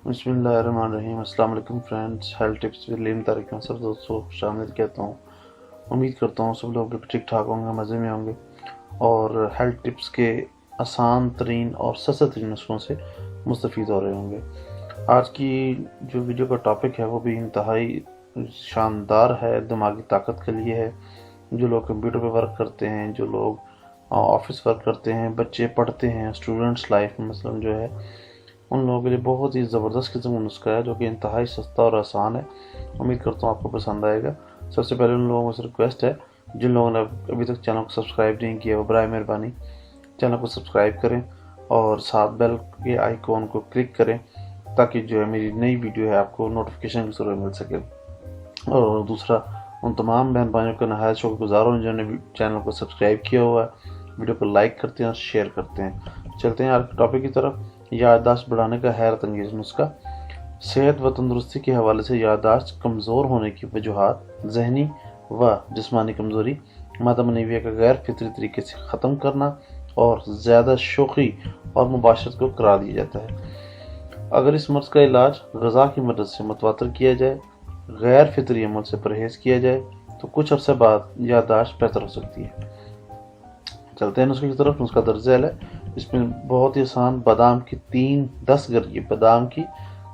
बिस्मिल्लाहिर्रहमानिर्रहीम। अस्सलाम वालेकुम फ्रेंड्स, हेल्थ टिप्स विद लीम तारिक में सब दोस्तों शामिल कहता हूँ। उम्मीद करता हूँ सब लोग बिल्कुल ठीक ठाक होंगे, मज़े में होंगे और हेल्थ टिप्स के आसान तरीन और सस्ते तरीन नुस्खों से मुस्तफ़ीद हो रहे होंगे। आज की जो वीडियो का टॉपिक है वो भी इंतहाई शानदार है, दिमागी ताकत के लिए है। जो लोग कंप्यूटर पर वर्क करते हैं, जो लोग ऑफिस वर्क करते हैं, बच्चे पढ़ते हैं, स्टूडेंट्स लाइफ में मसलन जो है, उन लोगों के लिए बहुत ही ज़बरदस्त किस्म का नुस्खा है जो कि इंतहाई सस्ता और आसान है। उम्मीद करता हूँ आपको पसंद आएगा। सबसे पहले उन लोगों से रिक्वेस्ट है, जिन लोगों ने अभी तक चैनल को सब्सक्राइब नहीं किया वो बराए मेहरबानी चैनल को सब्सक्राइब करें और साथ बेल के आइकॉन को क्लिक करें ताकि जो है मेरी नई वीडियो है आपको नोटिफिकेशन के ज़रूर मिल सके। और दूसरा, उन तमाम बहन भाइयों का नहायत शुक्रगुजार हूँ जिन्होंने चैनल को सब्सक्राइब किया हुआ है, वीडियो को लाइक करते हैं और शेयर करते हैं। चलते हैं आज के टॉपिक की तरफ। याददाश्त बढ़ाने का हैरत अंगेज नुस्खा। सेहत व तंदुरुस्ती के हवाले से याददाश्त कमज़ोर होने की वजूहात, जहनी व जिस्मानी कमज़ोरी, मादा मनविया का गैर फितरी तरीके से ख़त्म करना और ज़्यादा शौक़ी और मुबाशरत को करार दिया जाता है। अगर इस मर्ज़ का इलाज ग़ज़ा की मदद से मुतवातर किया जाए, गैर फितरी अमल से परहेज़ किया जाए तो कुछ अरसे बाद याददाश्त बेहतर हो सकती है। चलते हैं नुस्खे की तरफ। नुस्खा दर्ज झेल है। इसमें बहुत ही आसान, बादाम की 10 गिरियाँ, बादाम की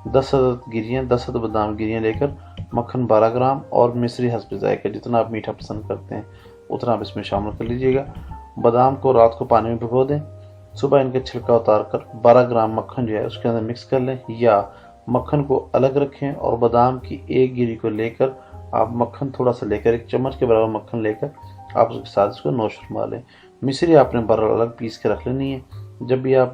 10 अदद गिरियाँ, 10 अदद बादाम गिरियाँ लेकर मक्खन 12 ग्राम और मिश्री हस्ब जायका, जितना आप मीठा पसंद करते हैं उतना आप इसमें शामिल कर लीजिएगा। बादाम को रात को पानी में भिगो दें, सुबह इनका छिलका उतार कर 12 ग्राम मक्खन जो है उसके अंदर मिक्स कर लें, या मक्खन को अलग रखें और बादाम की एक गिरी को लेकर आप मक्खन थोड़ा सा लेकर, 1 चम्मच के बराबर मक्खन लेकर आप उसके साथ इसको नोश फरमा लें। मिश्री आपने बार अलग पीस के रख लेनी है। जब भी आप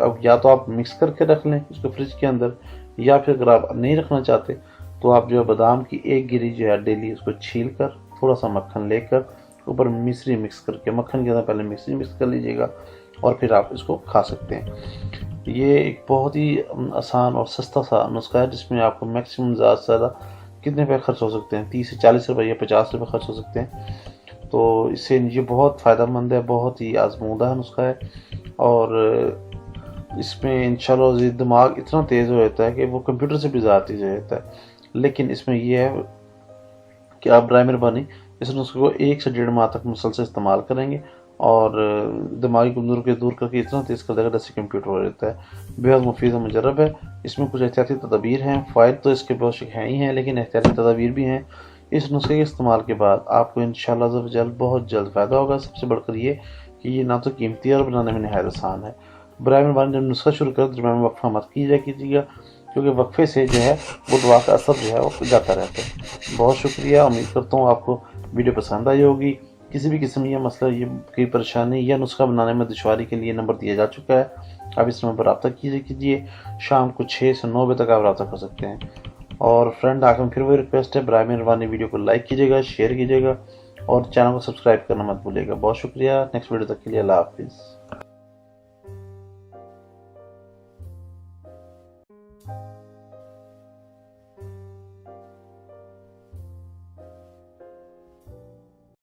अब या तो आप मिक्स करके रख लें उसको फ्रिज के अंदर, या फिर अगर आप नहीं रखना चाहते तो आप जो है बादाम की एक गिरी जो है डेली उसको छील कर थोड़ा सा मक्खन लेकर ऊपर मिश्री मिक्स करके, मक्खन के अंदर पहले मिश्री मिक्स कर लीजिएगा और फिर आप इसको खा सकते हैं। ये एक बहुत ही आसान और सस्ता सा नुस्खा है जिसमें आपको मैक्सिमम ज़्यादा से ज़्यादा कितने रुपये खर्च हो सकते हैं, 30 से 40 रुपये या 50 रुपये खर्च हो सकते हैं। तो इससे ये बहुत फ़ायदेमंद है, बहुत ही आजमूदा नुस्खा है और इसमें इंशाल्लाह दिमाग इतना तेज़ हो जाता है कि वो कंप्यूटर से भी ज़्यादा तेज़ हो जाता है। लेकिन इसमें यह है कि आप बराए मेहरबानी इस नुस्खे को 1 से 1.5 माह तक मुसलसल इस्तेमाल करेंगे और दिमागी कमज़ोरी को दूर करके इतना तेज़ कर देगा जैसे कंप्यूटर हो जाता है। बेहद मुफीद और मुजर्रब है। इसमें कुछ एहतियाती तदबीर हैं, फ़ायदे तो इसके बहुत हैं ही हैं लेकिन एहतियाती तदबीर भी हैं। इस नुस्खे के इस्तेमाल के बाद आपको इंशाल्लाह अज़्ज़ व जल बहुत जल्द फ़ायदा होगा। सबसे बढ़कर ये कि ये ना तो कीमती और बनाने में नहायत आसान है। बराए मेहरबानी जब नुस्खा शुरू करें दरमियान में वक्फा मत कीजिएगा क्योंकि वक्फे से जो है वो दवा का असर जो है वो जाता रहता है। बहुत शुक्रिया। उम्मीद करता हूँ आपको वीडियो पसंद आई होगी। किसी भी किस्म या मसला, ये कोई परेशानी या नुस्खा बनाने में दुश्वारी के लिए नंबर दिया जा चुका है, आप इस नंबर पर रब्ता कीजिए। शाम को 6 से 9 बजे तक आप रब्ता कर सकते हैं। और फ्रेंड, आखिर में फिर वही रिक्वेस्ट है, बराए मेहरबानी वीडियो को लाइक कीजिएगा, शेयर कीजिएगा और चैनल को सब्सक्राइब करना मत भूलिएगा। बहुत शुक्रिया। नेक्स्ट वीडियो तक के लिए अल्लाह हाफिज़।